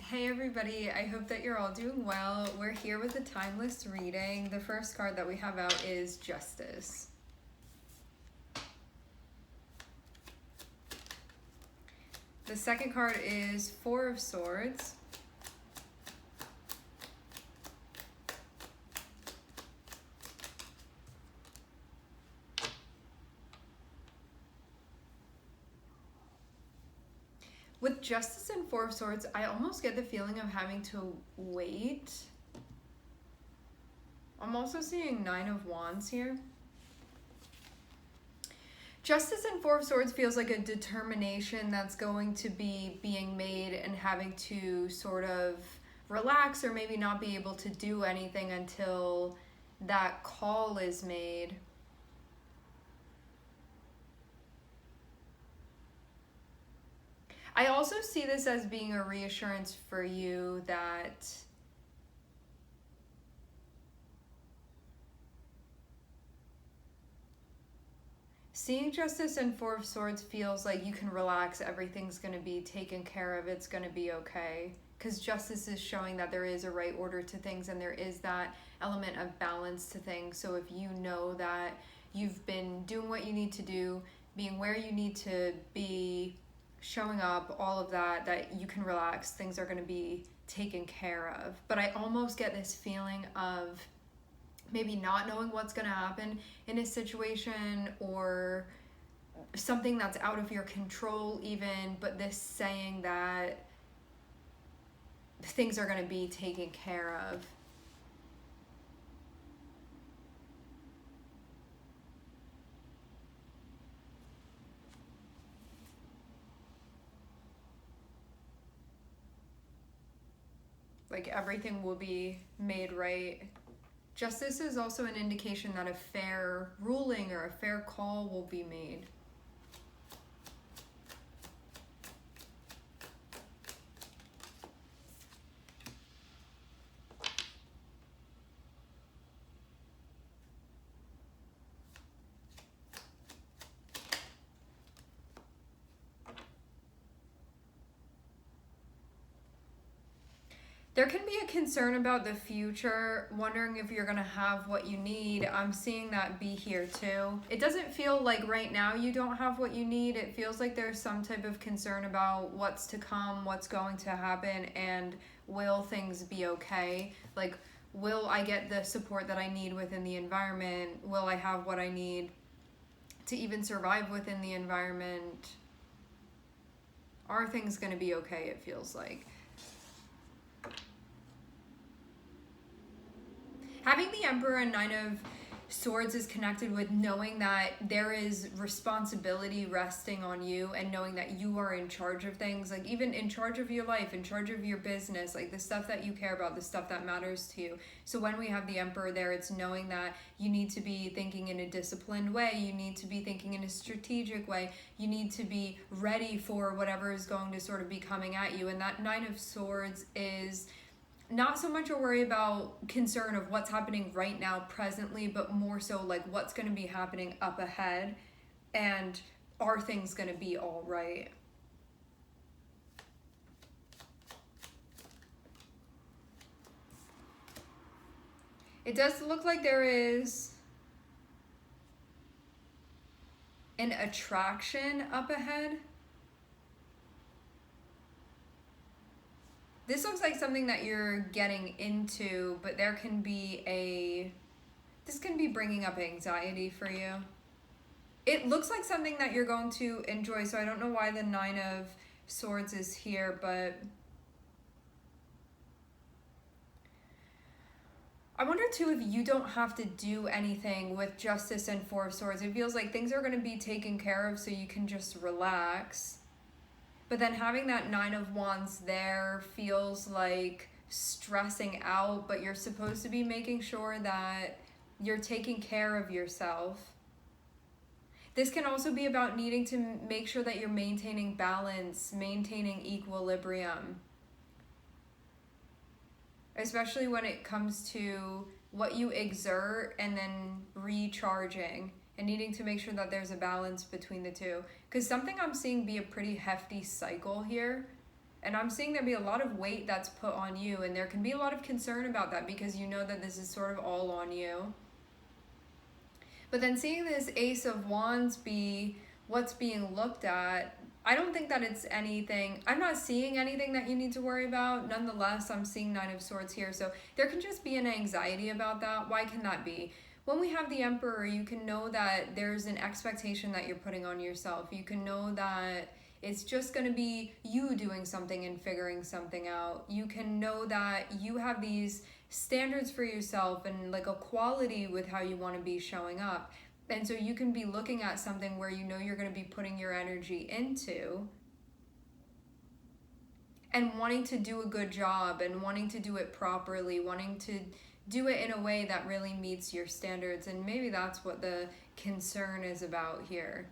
Hey everybody, I hope that you're all doing well. We're here with a timeless reading. The first card that we have out is Justice. The second card is Four of Swords. With Justice and Four of Swords, I almost get the feeling of having to wait. I'm also seeing Nine of Wands here. Justice and Four of Swords feels like a determination that's going to be being made and having to sort of relax or maybe not be able to do anything until that call is made. I also see this as being a reassurance for you that seeing Justice and Four of Swords feels like you can relax, everything's going to be taken care of, it's going to be okay. Because Justice is showing that there is a right order to things and there is that element of balance to things. So if you know that you've been doing what you need to do, being where you need to be, showing up, all of that, that you can relax, things are going to be taken care of. But I almost get this feeling of maybe not knowing what's going to happen in a situation or something that's out of your control even, but this saying that things are going to be taken care of. Like everything will be made right. Justice is also an indication that a fair ruling or a fair call will be made. There can be a concern about the future, wondering if you're going to have what you need. I'm seeing that be here too. It doesn't feel like right now you don't have what you need. It feels like there's some type of concern about what's to come, what's going to happen, and will things be okay? Like, will I get the support that I need within the environment? Will I have what I need to even survive within the environment? Are things going to be okay, it feels like. Having the Emperor and Nine of Swords is connected with knowing that there is responsibility resting on you and knowing that you are in charge of things, like even in charge of your life, in charge of your business, like the stuff that you care about, the stuff that matters to you. So when we have the Emperor there, it's knowing that you need to be thinking in a disciplined way, you need to be thinking in a strategic way, you need to be ready for whatever is going to sort of be coming at you. And that Nine of Swords is not so much a worry about concern of what's happening right now presently, but more so like what's going to be happening up ahead and are things going to be all right. It does look like there is an attraction up ahead. This looks like something that you're getting into, but there can be this can be bringing up anxiety for you. It looks like something that you're going to enjoy, so I don't know why the Nine of Swords is here, but I wonder too if you don't have to do anything with Justice and Four of Swords. It feels like things are going to be taken care of so you can just relax. But then having that Nine of Wands there feels like stressing out, but you're supposed to be making sure that you're taking care of yourself. This can also be about needing to make sure that you're maintaining balance, maintaining equilibrium. Especially when it comes to what you exert and then recharging. And needing to make sure that there's a balance between the two. Because something I'm seeing be a pretty hefty cycle here And I'm seeing there be a lot of weight that's put on you, and there can be a lot of concern about that because you know that this is sort of all on you. But then seeing this Ace of Wands be what's being looked at, I don't think that it's anything, I'm not seeing anything that you need to worry about. Nonetheless, I'm seeing Nine of Swords here. So there can just be an anxiety about that. Why can that be? When we have the Emperor, you can know that there's an expectation that you're putting on yourself. You can know that it's just going to be you doing something and figuring something out. You can know that you have these standards for yourself and like a quality with how you want to be showing up. And so you can be looking at something where you know you're going to be putting your energy into and wanting to do a good job and wanting to do it properly, wanting to do it in a way that really meets your standards. And maybe that's what the concern is about here.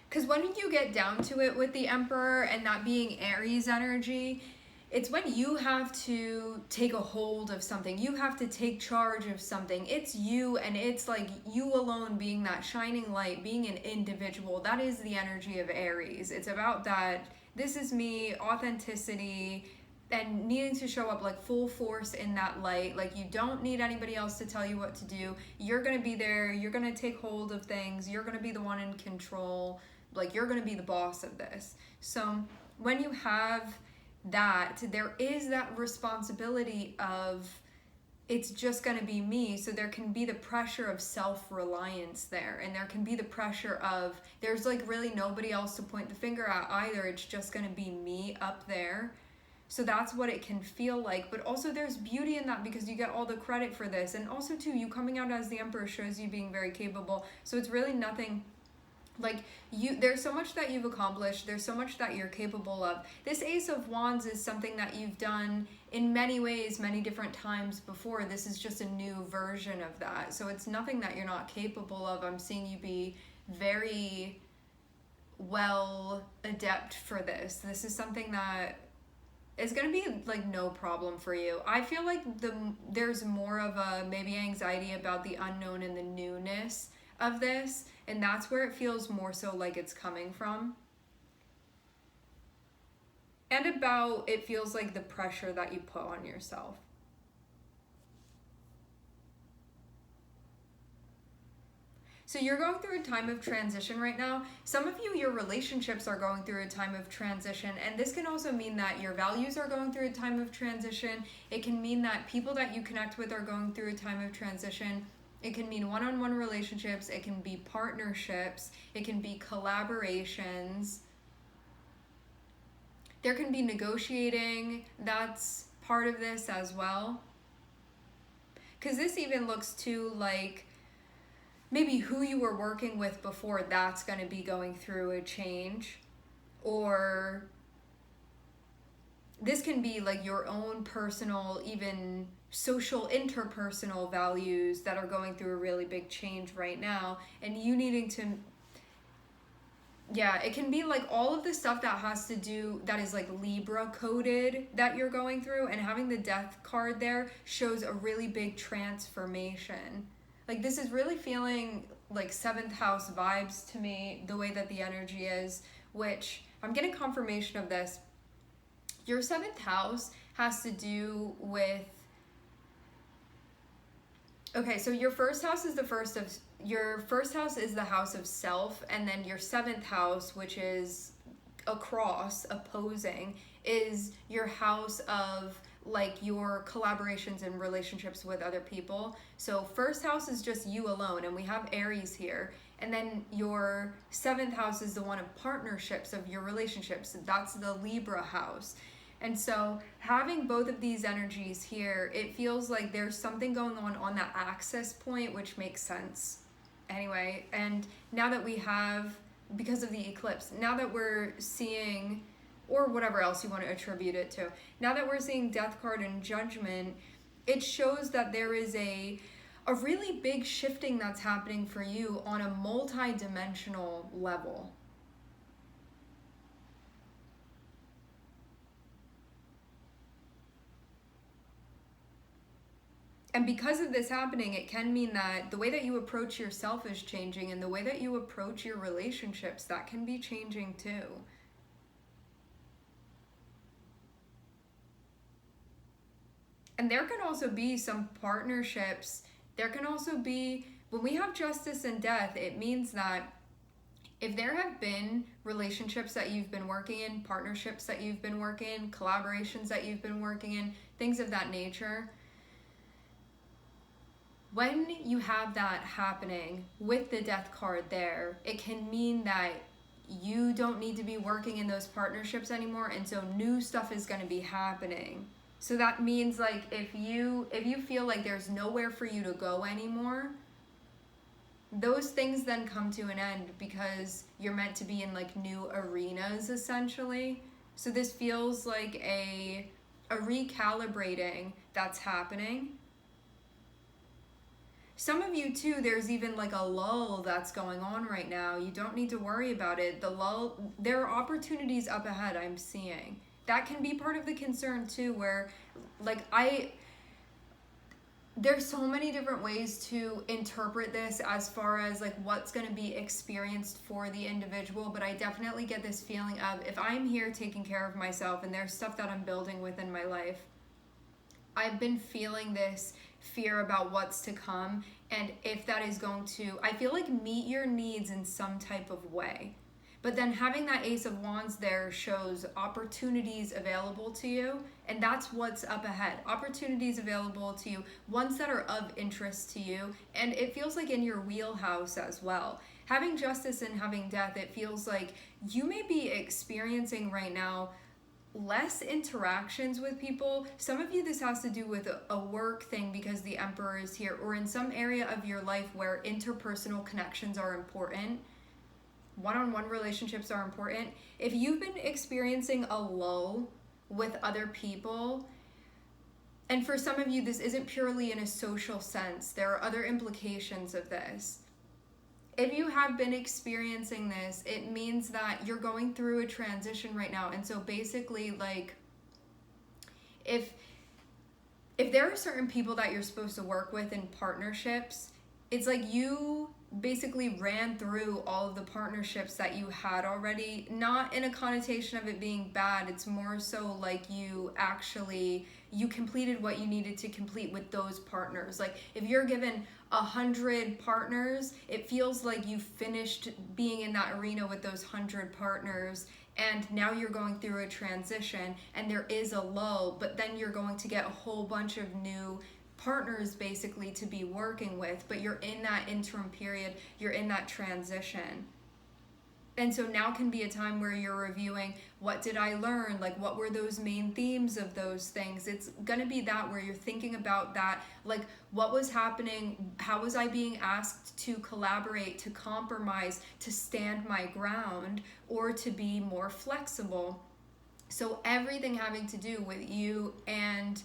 Because when you get down to it with the Emperor and that being Aries energy, it's when you have to take a hold of something. You have to take charge of something. It's you, and it's like you alone being that shining light, being an individual. That is the energy of Aries. It's about that, this is me, authenticity, and needing to show up like full force in that light. Like you don't need anybody else to tell you what to do. You're going to be there. You're going to take hold of things. You're going to be the one in control. Like you're going to be the boss of this. So when you have that, there is that responsibility of it's just going to be me. So there can be the pressure of self-reliance there, and there can be the pressure of there's like really nobody else to point the finger at either. It's just going to be me up there. So that's what it can feel like. But also there's beauty in that because you get all the credit for this. And also too, you coming out as the Emperor shows you being very capable. So it's really nothing like there's so much that you've accomplished. There's so much that you're capable of. This Ace of Wands is something that you've done in many ways, many different times before. This is just a new version of that. So it's nothing that you're not capable of. I'm seeing you be very well adept for this. This is something that is going to be like no problem for you. I feel like there's more of a maybe anxiety about the unknown and the newness of this, and that's where it feels more so like it's coming from. And about it feels like the pressure that you put on yourself. So you're going through a time of transition right now. Some of you, your relationships are going through a time of transition, and this can also mean that your values are going through a time of transition. It can mean that people that you connect with are going through a time of transition. It can mean one-on-one relationships. It can be partnerships. It can be collaborations. There can be negotiating. That's part of this as well. Because this even looks too like maybe who you were working with before, that's going to be going through a change. Or this can be like your own personal, even social, interpersonal values that are going through a really big change right now, and you needing to, yeah, it can be like all of the stuff that has to do, that is like Libra coded that you're going through, and having the Death card there shows a really big transformation. Like this is really feeling like 7th house vibes to me, the way that the energy is, which I'm getting confirmation of this. Your 7th house has to do with, okay, so your first house is the first house is the house of self, and then your 7th house, which is across, opposing, is your house of like your collaborations and relationships with other people. So first house is just you alone, and we have Aries here. And then your 7th house is the one of partnerships, of your relationships. That's the Libra house. And so having both of these energies here, it feels like there's something going on that access point, which makes sense anyway. And now that we have, because of the eclipse, now that we're seeing, or whatever else you want to attribute it to, now that we're seeing Death card and Judgment, it shows that there is a really big shifting that's happening for you on a multi-dimensional level. And because of this happening, it can mean that the way that you approach yourself is changing, and the way that you approach your relationships, that can be changing too. And there can also be some partnerships. There can also be, when we have justice and death, it means that if there have been relationships that you've been working in, partnerships that you've been working in, collaborations that you've been working in, things of that nature, when you have that happening with the death card there, it can mean that you don't need to be working in those partnerships anymore, and so new stuff is going to be happening. So that means like if you feel like there's nowhere for you to go anymore, those things then come to an end because you're meant to be in like new arenas essentially. So this feels like a recalibrating that's happening. Some of you too, there's even like a lull that's going on right now. You don't need to worry about it. The lull, there are opportunities up ahead I'm seeing. That can be part of the concern too, where like there's so many different ways to interpret this as far as like what's going to be experienced for the individual, but I definitely get this feeling of if I'm here taking care of myself and there's stuff that I'm building within my life, I've been feeling this fear about what's to come, and if that is going to, I feel like, meet your needs in some type of way. But then having that Ace of Wands there shows opportunities available to you, and that's what's up ahead. Opportunities available to you, ones that are of interest to you, and it feels like in your wheelhouse as well. Having justice and having death, it feels like you may be experiencing right now less interactions with people. Some of you, this has to do with a work thing because the Emperor is here, or in some area of your life where interpersonal connections are important. One-on-one relationships are important. If you've been experiencing a lull with other people, and for some of you, this isn't purely in a social sense, there are other implications of this. If you have been experiencing this, it means that you're going through a transition right now. And so basically, like, if there are certain people that you're supposed to work with in partnerships, it's like you basically ran through all of the partnerships that you had already, not in a connotation of it being bad. It's more so like you completed what you needed to complete with those partners. Like if you're given 100 partners, it feels like you finished being in that arena with those 100 partners, and now you're going through a transition and there is a lull, but then you're going to get a whole bunch of new partners basically to be working with, but you're in that interim period, you're in that transition. And so now can be a time where you're reviewing, what did I learn? Like, what were those main themes of those things? It's going to be that where you're thinking about that, like, what was happening? How was I being asked to collaborate, to compromise, to stand my ground, or to be more flexible? So everything having to do with you and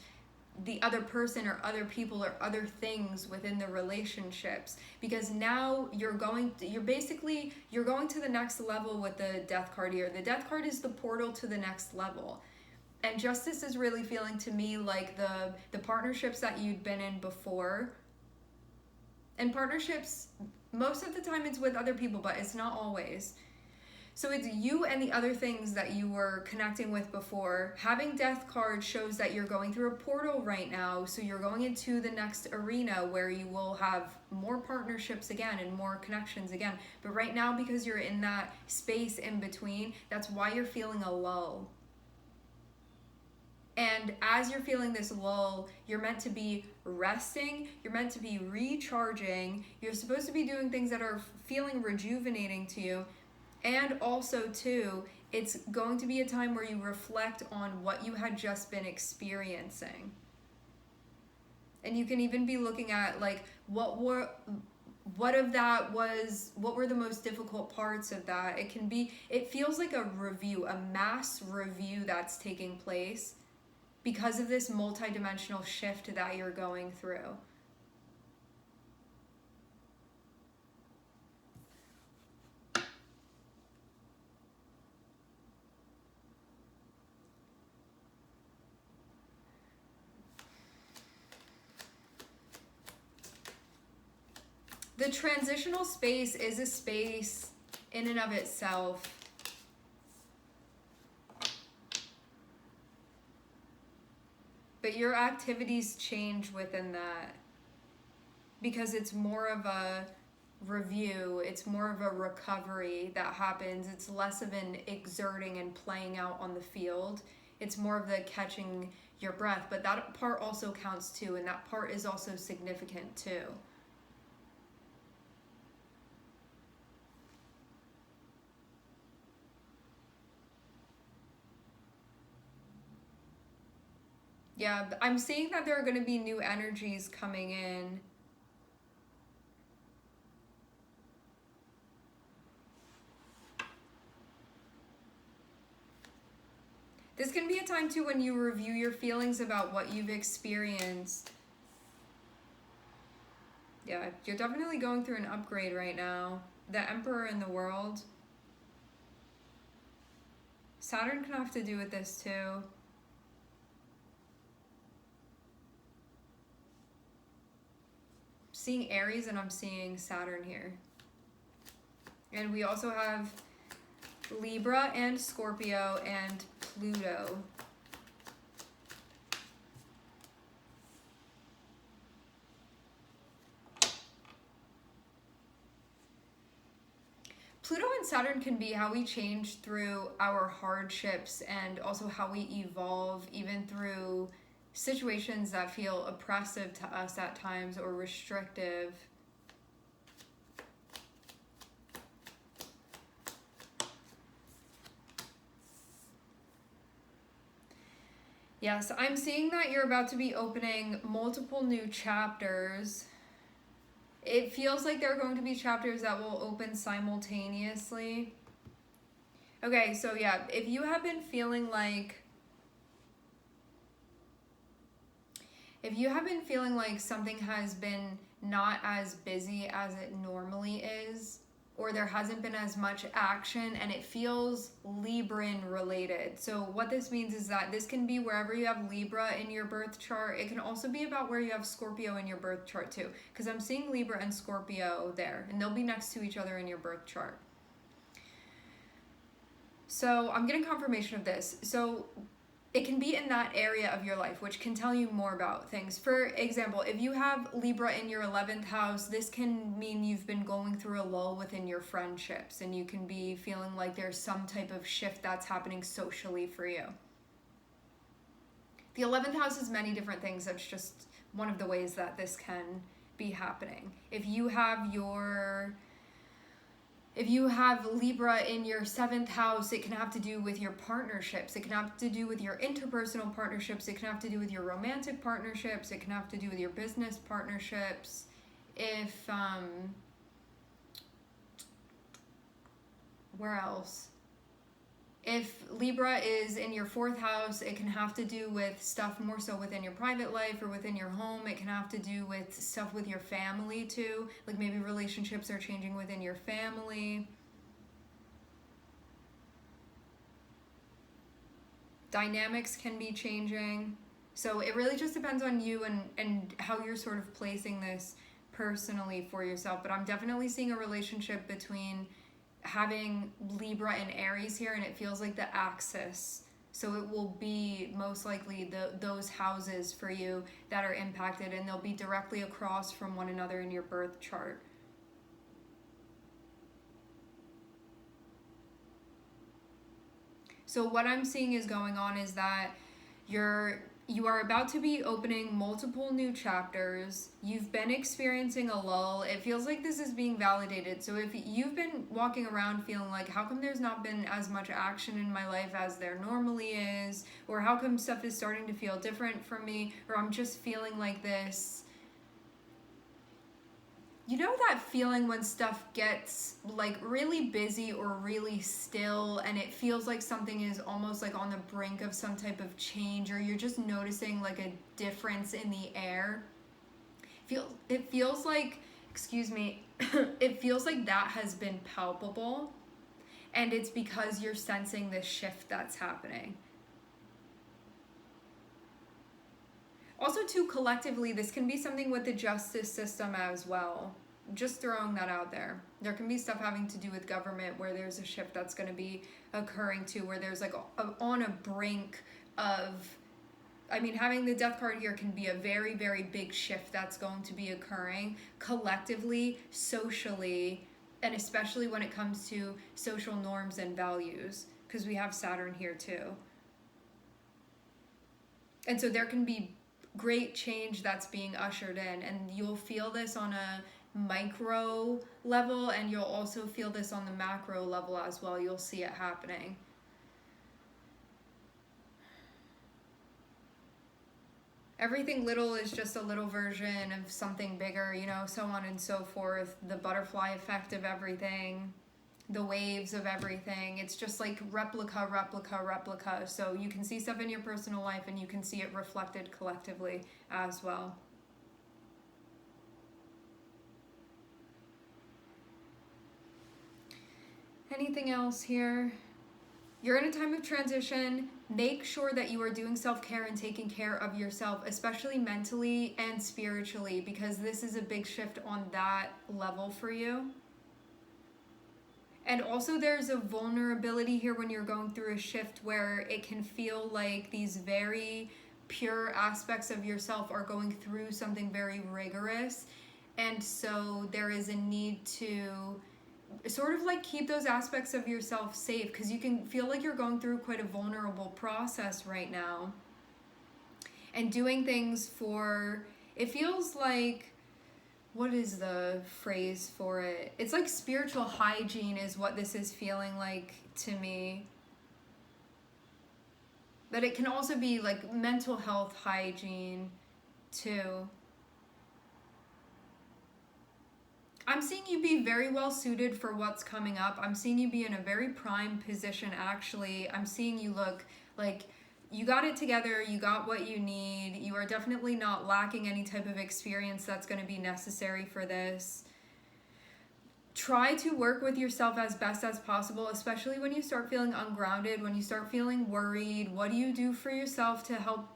the other person or other people or other things within the relationships, because now you're going to the next level with the death card here. The death card is the portal to the next level, and justice is really feeling to me like the partnerships that you'd been in before. And partnerships, most of the time it's with other people, but it's not always. So it's you and the other things that you were connecting with before. Having death card shows that you're going through a portal right now. So you're going into the next arena where you will have more partnerships again and more connections again. But right now, because you're in that space in between, that's why you're feeling a lull. And as you're feeling this lull, you're meant to be resting, you're meant to be recharging, you're supposed to be doing things that are feeling rejuvenating to you. And also, too, it's going to be a time where you reflect on what you had just been experiencing. And you can even be looking at, like, what were the most difficult parts of that? It feels like a review, a mass review that's taking place because of this multidimensional shift that you're going through. The transitional space is a space in and of itself. But your activities change within that because it's more of a review, it's more of a recovery that happens. It's less of an exerting and playing out on the field. It's more of the catching your breath, but that part also counts too, and that part is also significant too. Yeah, I'm seeing that there are going to be new energies coming in. This can be a time too when you review your feelings about what you've experienced. Yeah, you're definitely going through an upgrade right now. The Emperor in the World. Saturn can have to do with this too. Seeing Aries and I'm seeing Saturn here. And we also have Libra and Scorpio and Pluto. Pluto and Saturn can be how we change through our hardships and also how we evolve even through situations that feel oppressive to us at times or restrictive. Yes, I'm seeing that you're about to be opening multiple new chapters. It feels like there are going to be chapters that will open simultaneously. Okay, so yeah, if you have been feeling like something has been not as busy as it normally is, or there hasn't been as much action and it feels Libran related. So what this means is that this can be wherever you have Libra in your birth chart. It can also be about where you have Scorpio in your birth chart too, because I'm seeing Libra and Scorpio there, and they'll be next to each other in your birth chart. So I'm getting confirmation of this. So it can be in that area of your life, which can tell you more about things. For example, if you have Libra in your 11th house, this can mean you've been going through a lull within your friendships, and you can be feeling like there's some type of shift that's happening socially for you. The 11th house is many different things. That's just one of the ways that this can be happening. If you have Libra in your 7th house, it can have to do with your partnerships. It can have to do with your interpersonal partnerships. It can have to do with your romantic partnerships. It can have to do with your business partnerships. Where else? If Libra is in your 4th house, it can have to do with stuff more so within your private life or within your home. It can have to do with stuff with your family too. Like maybe relationships are changing within your family. Dynamics can be changing. So it really just depends on you and how you're sort of placing this personally for yourself. But I'm definitely seeing a relationship between having Libra and Aries here, and it feels like the axis. So it will be most likely those houses for you that are impacted, and they'll be directly across from one another in your birth chart. So what I'm seeing is going on is that you are about to be opening multiple new chapters. You've been experiencing a lull. It feels like this is being validated. So if you've been walking around feeling like, how come there's not been as much action in my life as there normally is? Or how come stuff is starting to feel different for me? Or I'm just feeling like this. You know that feeling when stuff gets like really busy or really still, and it feels like something is almost like on the brink of some type of change, or you're just noticing like a difference in the air? It feels like, excuse me, it feels like that has been palpable, and it's because you're sensing this shift that's happening. Also, too, collectively, this can be something with the justice system as well. Just throwing that out there. There can be stuff having to do with government where there's a shift that's going to be occurring too, where there's like on a brink of, I mean, having the death card here can be a very, very big shift that's going to be occurring collectively, socially, and especially when it comes to social norms and values, because we have Saturn here too. And so there can be great change that's being ushered in, and you'll feel this on a micro level, and you'll also feel this on the macro level as well. You'll see it happening. Everything little is just a little version of something bigger, you know, so on and so forth. The butterfly effect of everything, the waves of everything. It's just like replica, replica, replica. So you can see stuff in your personal life and you can see it reflected collectively as well. Anything else here? You're in a time of transition. Make sure that you are doing self-care and taking care of yourself, especially mentally and spiritually, because this is a big shift on that level for you. And also there's a vulnerability here when you're going through a shift where it can feel like these very pure aspects of yourself are going through something very rigorous. And so there is a need to sort of like keep those aspects of yourself safe, because you can feel like you're going through quite a vulnerable process right now. And doing things for, it feels like, what is the phrase for it? It's like spiritual hygiene is what this is feeling like to me. But it can also be like mental health hygiene too. I'm seeing you be very well suited for what's coming up. I'm seeing you be in a very prime position, actually. I'm seeing you look like you got it together, you got what you need. You are definitely not lacking any type of experience that's going to be necessary for this. Try to work with yourself as best as possible, especially when you start feeling ungrounded, when you start feeling worried. What do you do for yourself to help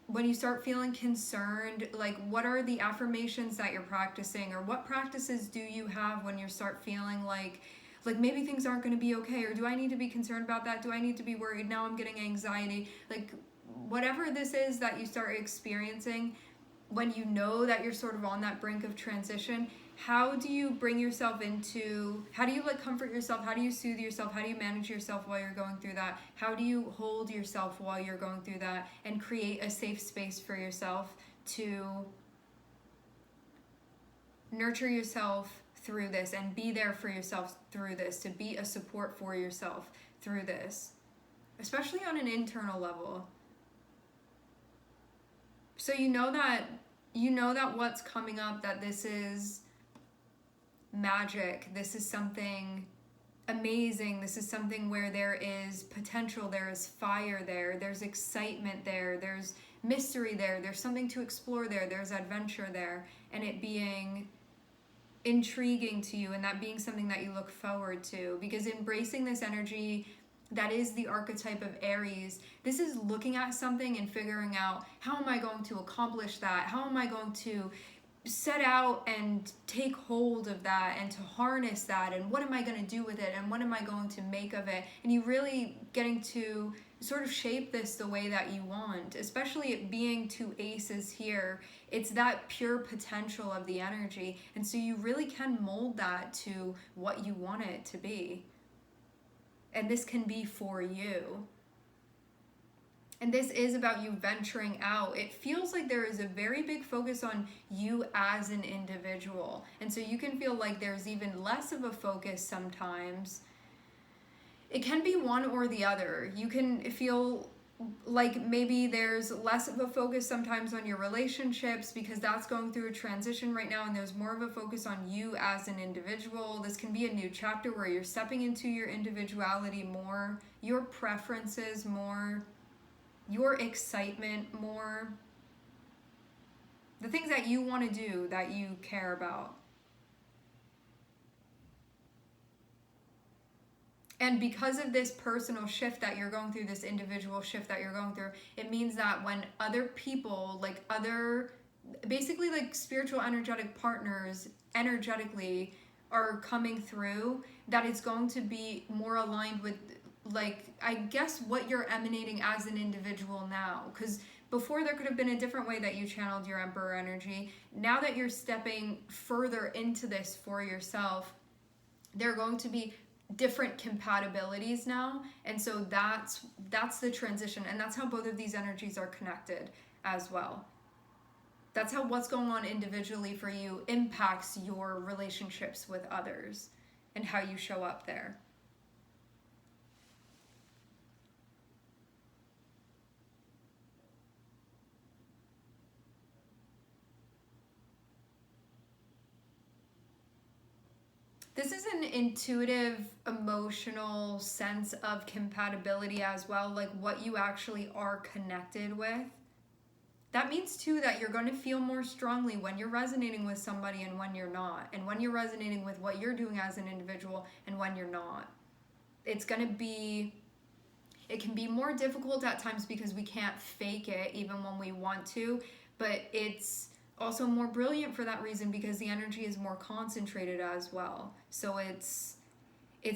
when you start feeling concerned? Like, what are the affirmations that you're practicing, or what practices do you have when you start feeling like maybe things aren't going to be okay, or do I need to be concerned about that? Do I need to be worried? Now I'm getting anxiety. Like, whatever this is that you start experiencing, when you know that you're sort of on that brink of transition, how do you bring yourself into, how do you like comfort yourself? How do you soothe yourself? How do you manage yourself while you're going through that? How do you hold yourself while you're going through that and create a safe space for yourself to nurture yourself through this and be there for yourself through this, to be a support for yourself through this, especially on an internal level. So you know that what's coming up, that this is magic, this is something amazing, this is something where there is potential, there is fire there, there's excitement there, there's mystery there, there's something to explore there, there's adventure there, and it being intriguing to you, and that being something that you look forward to. Because embracing this energy that is the archetype of Aries, this is looking at something and figuring out, how am I going to accomplish that? How am I going to set out and take hold of that and to harness that, and what am I going to do with it, and what am I going to make of it? And you really getting to sort of shape this the way that you want, especially it being two aces here. It's that pure potential of the energy, and so you really can mold that to what you want it to be. And this can be for you. And this is about you venturing out. It feels like there is a very big focus on you as an individual. And so you can feel like there's even less of a focus sometimes. It can be one or the other. You can feel like maybe there's less of a focus sometimes on your relationships because that's going through a transition right now, and there's more of a focus on you as an individual. This can be a new chapter where you're stepping into your individuality more, your preferences more, your excitement more, the things that you want to do, that you care about. And because of this personal shift that you're going through, this individual shift that you're going through, it means that when other people, like other basically like spiritual energetic partners energetically are coming through, that it's going to be more aligned with, like, I guess what you're emanating as an individual now. Because before there could have been a different way that you channeled your Emperor energy. Now that you're stepping further into this for yourself, there are going to be different compatibilities now. And so that's the transition. And that's how both of these energies are connected as well. That's how what's going on individually for you impacts your relationships with others and how you show up there. This is an intuitive, emotional sense of compatibility as well, like what you actually are connected with. That means too that you're going to feel more strongly when you're resonating with somebody and when you're not, and when you're resonating with what you're doing as an individual and when you're not. It's going to be, it can be more difficult at times because we can't fake it even when we want to, but it's also more brilliant for that reason because the energy is more concentrated as well. So it's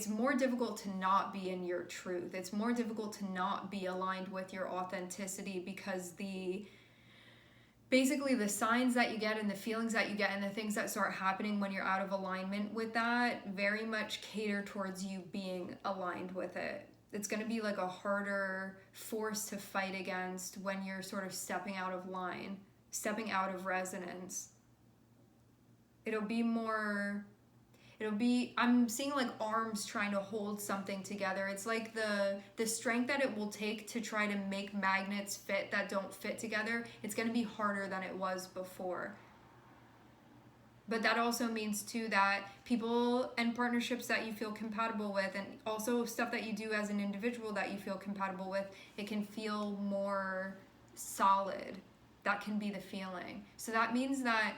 more difficult to not be in your truth. It's more difficult to not be aligned with your authenticity because basically the signs that you get and the feelings that you get and the things that start happening when you're out of alignment with that very much cater towards you being aligned with it. It's going to be like a harder force to fight against when you're sort of stepping out of line, stepping out of resonance. I'm seeing like arms trying to hold something together. It's like the strength that it will take to try to make magnets fit that don't fit together. It's going to be harder than it was before. But that also means too that people and partnerships that you feel compatible with, and also stuff that you do as an individual that you feel compatible with, it can feel more solid. That can be the feeling. So that means that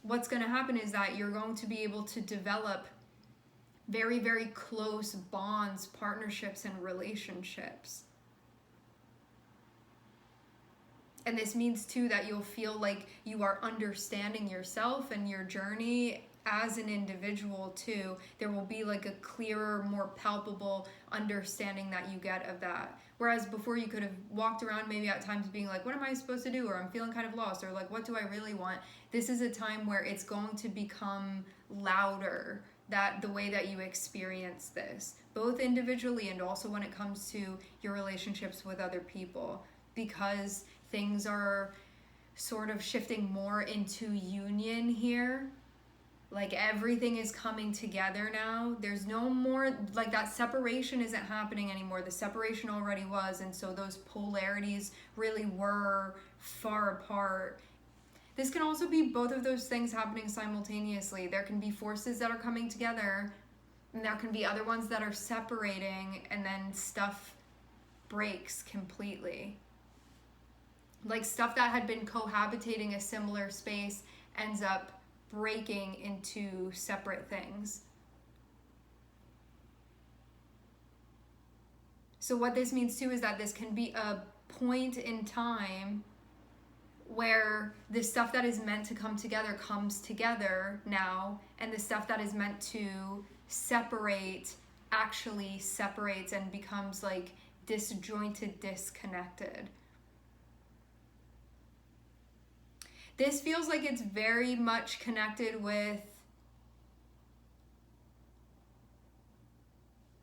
what's going to happen is that you're going to be able to develop very, very close bonds, partnerships, and relationships. And this means too that you'll feel like you are understanding yourself and your journey as an individual too. There will be like a clearer, more palpable understanding that you get of that. Whereas before you could have walked around maybe at times being like, what am I supposed to do? Or I'm feeling kind of lost, or like, what do I really want? This is a time where it's going to become louder, that the way that you experience this, both individually and also when it comes to your relationships with other people, because things are sort of shifting more into union here. Like everything is coming together now. There's no more, like that separation isn't happening anymore. The separation already was, and so those polarities really were far apart. This can also be both of those things happening simultaneously. There can be forces that are coming together, and there can be other ones that are separating, and then stuff breaks completely. Like stuff that had been cohabitating a similar space ends up breaking into separate things. So what this means too is that this can be a point in time where the stuff that is meant to come together comes together now, and the stuff that is meant to separate actually separates and becomes like disjointed, disconnected. This feels like it's very much connected with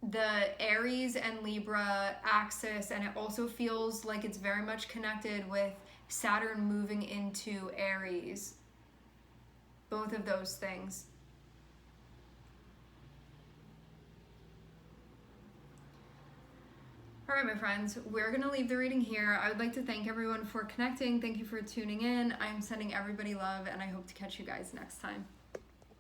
the Aries and Libra axis, and it also feels like it's very much connected with Saturn moving into Aries. Both of those things. All right, my friends, we're going to leave the reading here. I would like to thank everyone for connecting. Thank you for tuning in. I'm sending everybody love, and I hope to catch you guys next time.